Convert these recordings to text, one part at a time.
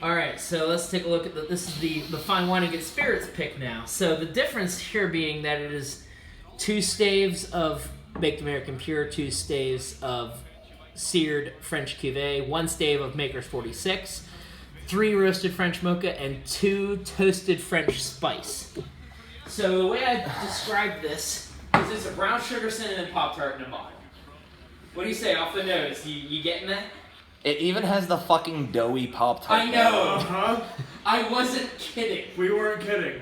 All right, so let's take a look at this is the fine wine and good spirits pick now. So the difference here being that it is 2 staves of Baked American Pure, 2 staves of seared French Cuvée, 1 stave of Maker's 46, 3 roasted French Mocha, and 2 toasted French Spice. So the way I describe this is it's a brown sugar cinnamon Pop-Tart in a bottle. What do you say off the nose? You getting that? It even has the fucking doughy Pop-Tart. I know. I wasn't kidding. We weren't kidding.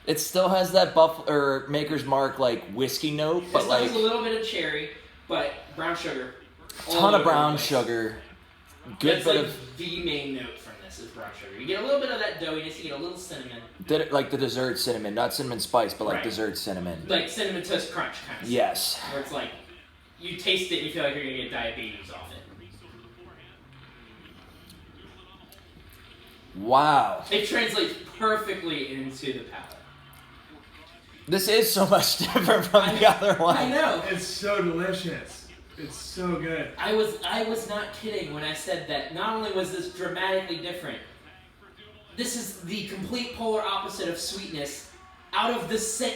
It still has that Maker's Mark like whiskey note, but It like has a little bit of cherry, but brown sugar. Ton of brown sugar. Good That's bit like of the main note from this is brown sugar. You get a little bit of that doughiness. You get a little cinnamon. like the dessert cinnamon, not cinnamon spice, but like Right. dessert cinnamon. Like cinnamon toast crunch kind of Yes. stuff. Where it's like, you taste it and you feel like you're going to get diabetes off it. Wow. It translates perfectly into the palate. This is so much different from the other one. I know. It's so delicious. It's so good. I was not kidding when I said that. Not only was this dramatically different, this is the complete polar opposite of sweetness. Out of the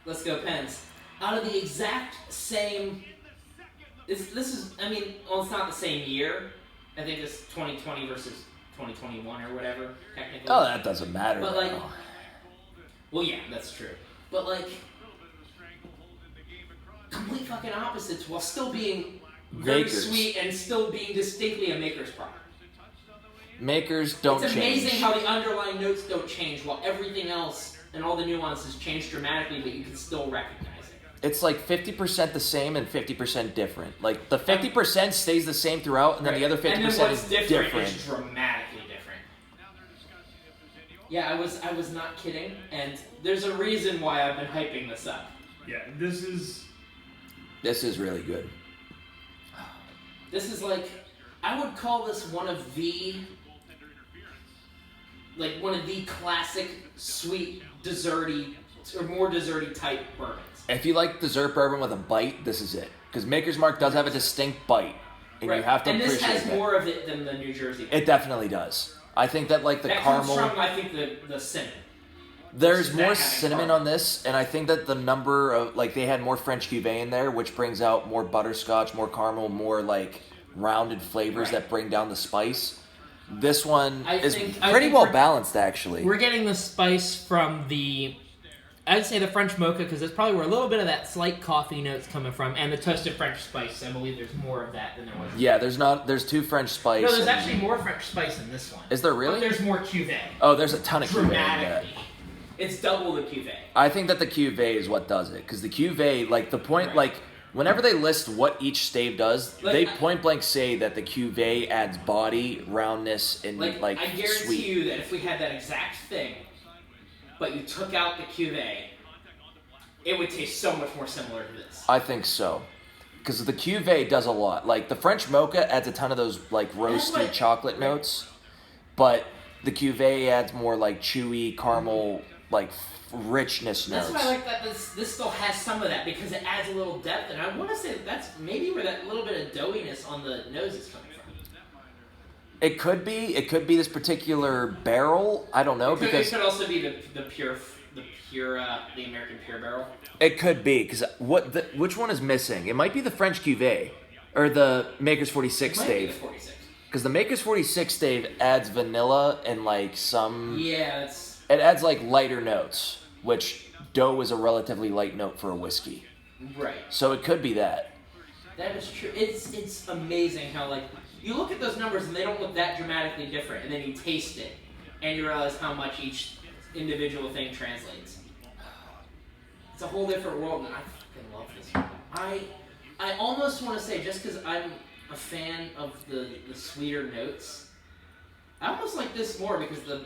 let's go Pens. Out of the exact same. This is. I mean, well, it's not the same year. I think it's 2020 versus 2021 or whatever. Technically. Oh, that doesn't matter. But like, now. well, yeah, that's true. But like, complete fucking opposites while still being very Makers. sweet and still being distinctly a Maker's product. Makers don't It's change. amazing how the underlying notes don't change while everything else and all the nuances change dramatically, but you can still recognize it. It's like 50% the same and 50% different. Like the 50% stays the same throughout, and then the other 50% and then what's is different is dramatically different. Yeah, I was not kidding, and there's a reason why I've been hyping this up. Yeah, this is really good. This is like, I would call this one of the classic sweet desserty or more desserty type bourbons. If you like dessert bourbon with a bite, this is it. Because Maker's Mark does have a distinct bite, and you have to and appreciate this has that. more of it than the New Jersey one. It definitely does. I think that like the that caramel. comes from, I think, the cinnamon. There's that more kind of cinnamon caramel. on this, and I think that the number of like they had more French Cuvée in there, which brings out more butterscotch, more caramel, more like rounded flavors Right. that bring down the spice. This one is I pretty think well we're- balanced, actually. We're getting the spice from I'd say the French mocha, because that's probably where a little bit of that slight coffee note's coming from, and the toasted French spice. I believe there's more of that than there was. Yeah, there's 2 French spice. No, there's and- actually more French spice in this one. Is there really? But there's more cuvee. Oh, there's a ton of Cuvée in that. Dramatically. It's double the cuvee. I think that the Cuvée is what does it, because the Cuvée, like the point, Right. like whenever they list what each stave does, Like, they point blank say that the Cuvée adds body, roundness, and I guarantee sweet. you that if we had that exact thing, but you took out the cuvee, it would taste so much more similar to this. I think so, because the Cuvée does a lot. Like the French Mocha adds a ton of those like roasty what- chocolate notes, but the Cuvée adds more like chewy caramel, like richness That's notes. why I like that this still has some of that, because it adds a little depth, and I want to say that's maybe where that little bit of doughiness on the nose is coming from. It could be this particular barrel. I don't know, It because could also be the American Pure barrel. it could be, because which one is missing? It might be the French Cuvée or the Maker's 46 Might be the stave, 46. because the Maker's 46 stave adds vanilla and like some. Yeah, it's It adds like lighter notes, which dough is a relatively light note for a whiskey. right. So it could be that. That is true. It's amazing how like you look at those numbers and they don't look that dramatically different, and then you taste it and you realize how much each individual thing translates. It's a whole different world, and I fucking love this one. I almost want to say, just because I'm a fan of the sweeter notes, I almost like this more, because the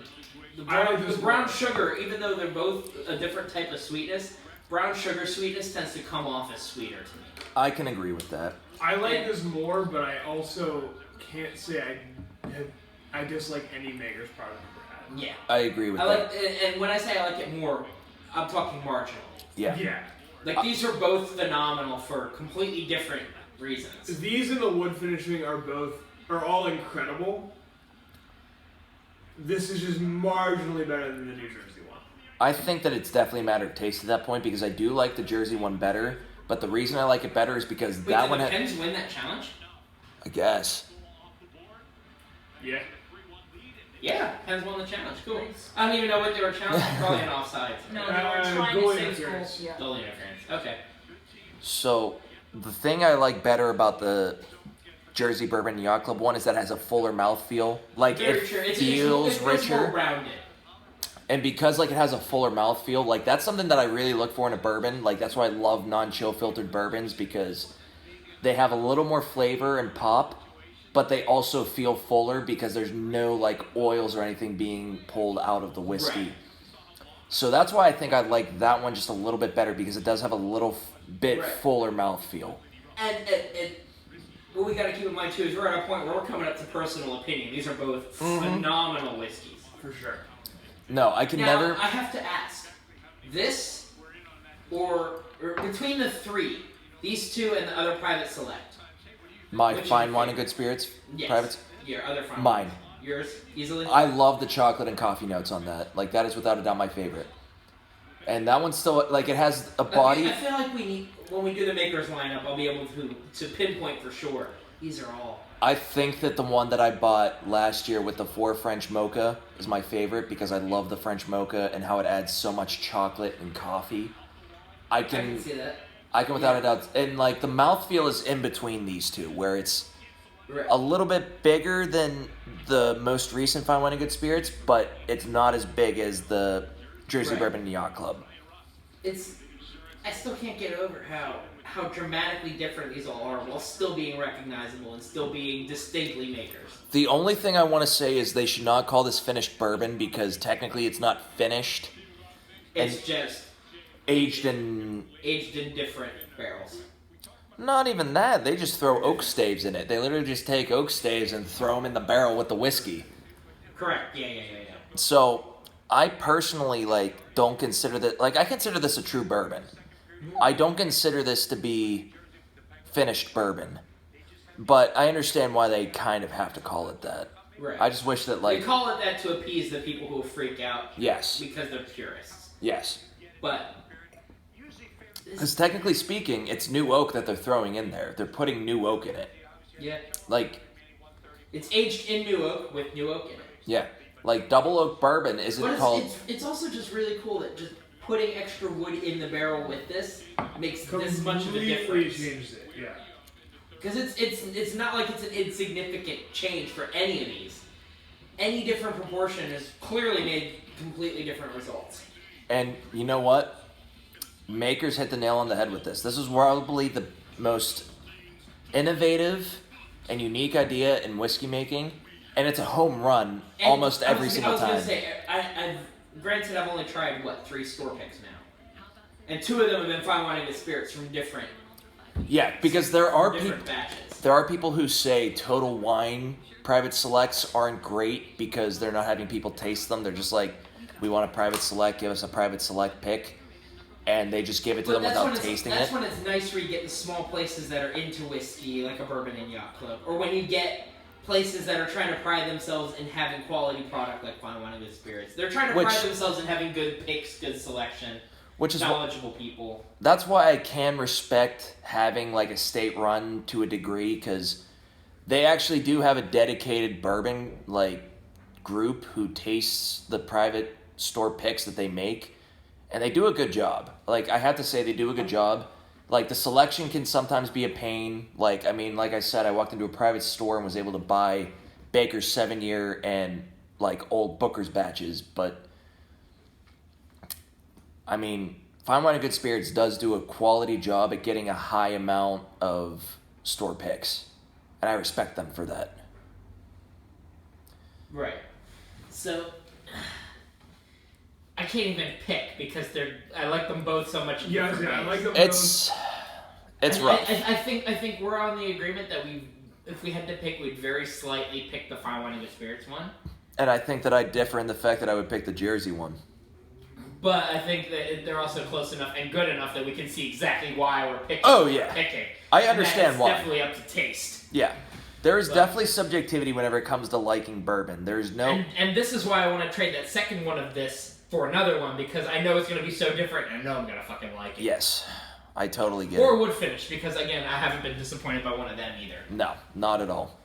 brown sugar, even though they're both a different type of sweetness, brown sugar sweetness tends to come off as sweeter to me. I can agree with that. I like this more, but I also can't say I dislike any Maker's product I've ever had. Yeah. I agree with I that. like, and when I say I like it more, I'm talking marginally. Yeah. Yeah. Like, these are both phenomenal for completely different reasons. These and the wood finishing are all incredible. this is just marginally better than the New Jersey one. I think that it's definitely a matter of taste at that point because I do like the Jersey one better. But the reason I like it better is because Wait, that one. Did the Pens win that challenge? I guess. Yeah. Yeah, Pens won the challenge. Cool. I don't even know what they were challenging. Probably an offside. No, they were trying to goalie save interference. goals. Yeah. Goalie interference. Okay. So the thing I like better about the Jersey Bourbon Yacht Club one is that it has a fuller mouthfeel. Like Very it true. feels It feels more richer. rounded. And because like it has a fuller mouthfeel, like that's something that I really look for in a bourbon. Like that's why I love non-chill filtered bourbons because they have a little more flavor and pop, but they also feel fuller because there's no like oils or anything being pulled out of the whiskey. Right. So that's why I think I like that one just a little bit better because it does have a little bit Right. fuller mouthfeel. And what we got to keep in mind too is we're at a point where we're coming up to personal opinion. These are both phenomenal whiskeys. For sure. No, I can Now, never. I have to ask, this or between the three, these two and the other private select. My which fine is wine your and good spirits, Yes. privates. Your other fine Mine. wines. Yours easily. I love the chocolate and coffee notes on that. Like that is without a doubt my favorite. And that one's still like it has a body. I feel like we need when we do the makers lineup, I'll be able to pinpoint for sure. These are all. I think that the one that I bought last year with the 4 French mocha is my favorite because I love the French mocha and how it adds so much chocolate and coffee. I I can can see that. without a doubt, and like the mouthfeel is in between these two, where it's Right. a little bit bigger than the most recent Fine Wine and Good Spirits, but it's not as big as the Jersey Right. Bourbon Yacht Club. I still can't get over how dramatically different these all are while still being recognizable and still being distinctly makers. The only thing I want to say is they should not call this finished bourbon because technically it's not finished. It's And- just Aged in aged in different barrels. not even that. They just throw oak staves in it. They literally just take oak staves and throw them in the barrel with the whiskey. Correct. Yeah. So I personally like don't consider that like I consider this a true bourbon. I don't consider this to be finished bourbon. But I understand why they kind of have to call it that. Right. I just wish that They like call it that to appease the people who freak out yes. because they're purists. Yes. But Because technically speaking, it's new oak that they're throwing in there. They're putting new oak in it. yeah, Like, it's aged in new oak with new oak in it. yeah. Like, double oak bourbon isn't But called... it's also just really cool that just putting extra wood in the barrel with this makes this much of a Completely difference. changed it. Yeah. Because it's not like it's an insignificant change for any of these. Any different proportion has clearly made completely different results. And you know what? Makers hit the nail on the head with this. This is probably the most innovative and unique idea in whiskey making. And it's a home run And almost I every was single gonna time. say, granted, I've only tried 3 store picks now, and 2 of them have been fine wine and spirits from different Yeah, because there are people... different batches. There are people who say Total Wine private selects aren't great because they're not having people taste them. They're just like, we want a private select, give us a private select pick. And they just give it to them without tasting that's it. when it's nice where you get the small places that are into whiskey, like a Bourbon and Yacht Club, or when you get places that are trying to pride themselves in having quality product like Fine Wine and Good Spirits. They're trying to Which- pride themselves in having good picks, good selection, Which is knowledgeable people. that's why I can respect having like a state run to a degree because they actually do have a dedicated bourbon like group who tastes the private store picks that they make, and they do a good job. Like I have to say, they do a good job. Like the selection can sometimes be a pain. Like I mean, like I said, I walked into a private store and was able to buy Baker's 7-year and like old Booker's batches, but I mean, Fine Wine and Good Spirits does do a quality job at getting a high amount of store picks, and I respect them for that. Right. So I can't even pick because I like them both so much. in Yeah, different I ways. like them It's rough. I think we're on the agreement that if we had to pick, we'd very slightly pick the Fine Wine and Good Spirits one. And I think that I differ in the fact that I would pick the Jersey one. But I think that they're also close enough and good enough that we can see exactly why we're picking. Oh, what yeah. we're picking. I And understand that's why. Definitely up to taste. Yeah. There is definitely subjectivity whenever it comes to liking bourbon. There's no... And this is why I want to trade that second one of this for another one, because I know it's going to be so different, and I know I'm going to fucking like it. Yes, I totally get Or it. wood finish, because again, I haven't been disappointed by one of them either. No, not at all.